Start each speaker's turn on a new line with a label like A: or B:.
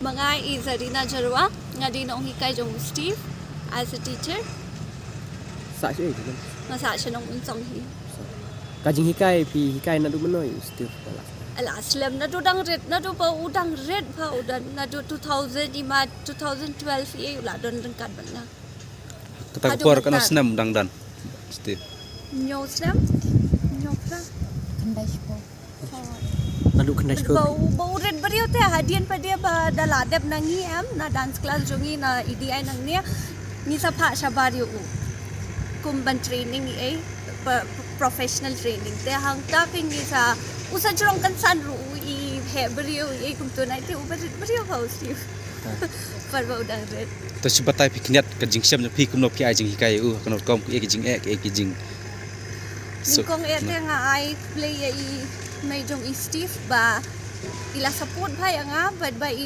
A: Mangai is Zarina Jarwa, Nadina Ongikai Jong Steve as a teacher.
B: Saja itu kan.
A: Masasya nung unsong hi.
B: Kajing hikai nadu menoy Steve pala.
A: Alas lem nadu dang pa udang red pa udan nadu 2000 ima 2012 ye ula don rengkat bana.
C: Kata kuar kana senam dang dan. Steve.
A: Nyo slem. Nyo pra.
B: Nadu kena skor.
A: Bau red beriu teh hadian pa dia ba daladep nangi na dance class jongi na EDI nang nia ni sa pha shabariu kumban training professional training te hang ta king sa usa jrong kan san ru I he beriu kum tu nai te uber beriu pa usi par ba udang red
C: To sibatai pikniat kajing siam pi kumno pi ajing hikai kanor kom ke jing jing.
A: Kong ete nga I play I may jong Steve ba ila support ba nga but ba I